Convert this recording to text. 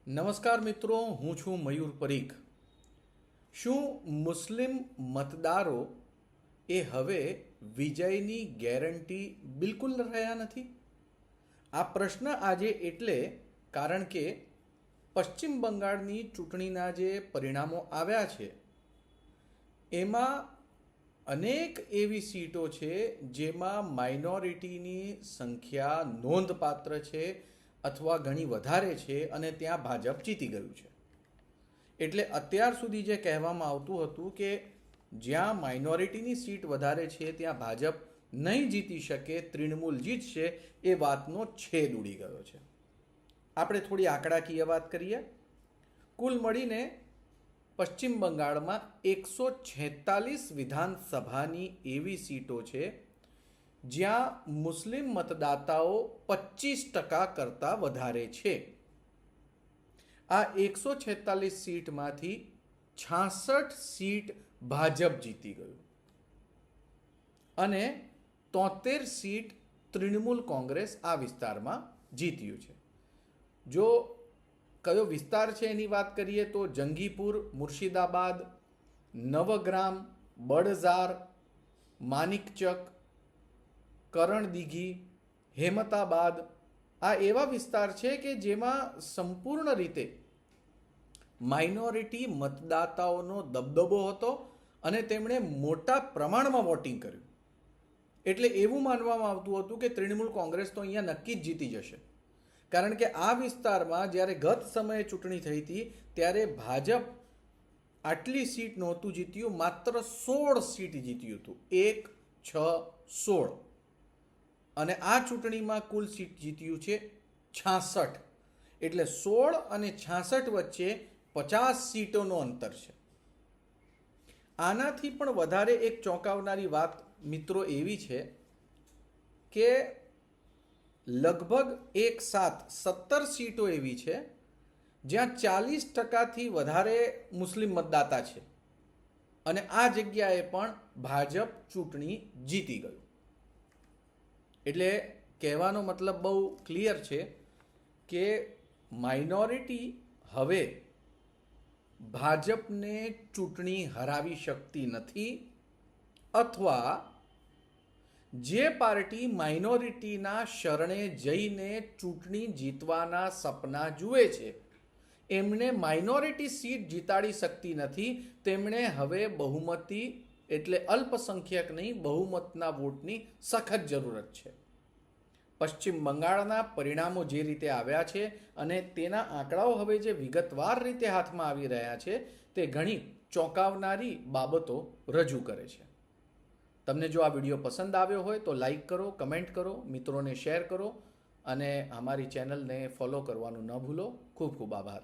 નમસ્કાર મિત્રો, હું છું મયુર પરીખ. શું મુસ્લિમ મતદારો એ હવે વિજયની ગેરંટી બિલકુલ રહ્યા નથી? આ પ્રશ્ન આજે એટલે કારણ કે પશ્ચિમ બંગાળની ચૂંટણીના જે પરિણામો આવ્યા છે એમાં અનેક એવી સીટો છે જેમાં માઇનોરિટીની સંખ્યા નોંધપાત્ર છે અથવા ઘણી વધારે છે અને ત્યાં ભાજપ જીતી ગયું છે. એટલે અત્યાર સુધી જે કહેવામાં આવતું હતું કે જ્યાં માઇનોરિટીની સીટ વધારે છે ત્યાં ભાજપ નહીં જીતી શકે, તૃણમૂલ જીતશે, એ વાતનો છેદ ઉડી ગયો છે. આપણે થોડી આંકડાકીય વાત કરીએ. કુલ મળીને પશ્ચિમ બંગાળમાં 146 વિધાનસભાની એવી સીટો છે જ્યાં મુસ્લિમ મતદાતાઓ 25% કરતાં વધારે છે. આ 146 સીટમાંથી 66 સીટ ભાજપ જીતી ગયું અને 73 સીટ તૃણમૂલ કોંગ્રેસ આ વિસ્તારમાં જીત્યું છે. જો કયો વિસ્તાર છે એની વાત કરીએ તો જંગીપુર, મુર્શિદાબાદ, નવગ્રામ, બડઝાર, માનિકચક, કરણદીઘી, હેમતાબાદ આ એવા વિસ્તાર છે કે જેમાં સંપૂર્ણ રીતે માઇનોરિટી મતદાતાઓનો દબદબો હતો અને તેમણે મોટા પ્રમાણમાં વોટિંગ કર્યું. એટલે એવું માનવામાં આવતું હતું કે તૃણમૂલ કોંગ્રેસ તો અહીંયા નક્કી જ જીતી જશે, કારણ કે આ વિસ્તારમાં જ્યારે ગત સમયે ચૂંટણી થઈ હતી ત્યારે ભાજપ આટલી સીટ નહોતું જીત્યું, માત્ર 16 સીટ જીત્યું હતું. 1, 6, 16 અને આ ચૂંટણીમાં કુલ સીટ જીત્યું છે 66. એટલે 16 અને 66 વચ્ચે 50 સીટોનો અંતર છે. આનાથી પણ વધારે એક ચોંકાવનારી વાત મિત્રો એવી છે કે લગભગ 17 સીટો એવી છે જ્યાં 40%થી વધારે મુસ્લિમ મતદાતા છે અને આ જગ્યાએ પણ ભાજપ ચૂંટણી જીતી ગયું. એટલે કહેવાનો મતલબ બહુ ક્લિયર છે કે માઇનોરિટી હવે ભાજપને ચૂંટણી હરાવી શકતી નથી, અથવા જે પાર્ટી માઇનોરિટીના શરણે જઈને ચૂંટણી જીતવાના સપના જુએ છે એમને માઇનોરિટી સીટ જીતાડી શકતી નથી. તેમણે હવે બહુમતી એટલે અલ્પસંખ્યક નહીં, બહુમતના વોટની સખત જરૂરત છે. પશ્ચિમ બંગાળના પરિણામો જે રીતે આવ્યા છે અને તેના આંકડાઓ હવે જે વિગતવાર રીતે હાથમાં આવી રહ્યા છે તે ઘણી ચોંકાવનારી બાબતો રજૂ કરે છે. તમને જો આ વિડીયો પસંદ આવ્યો હોય તો લાઈક કરો, કમેન્ટ કરો, મિત્રોને શેર કરો અને અમારી ચેનલને ફોલો કરવાનું ન ભૂલો. ખૂબ ખૂબ આભાર.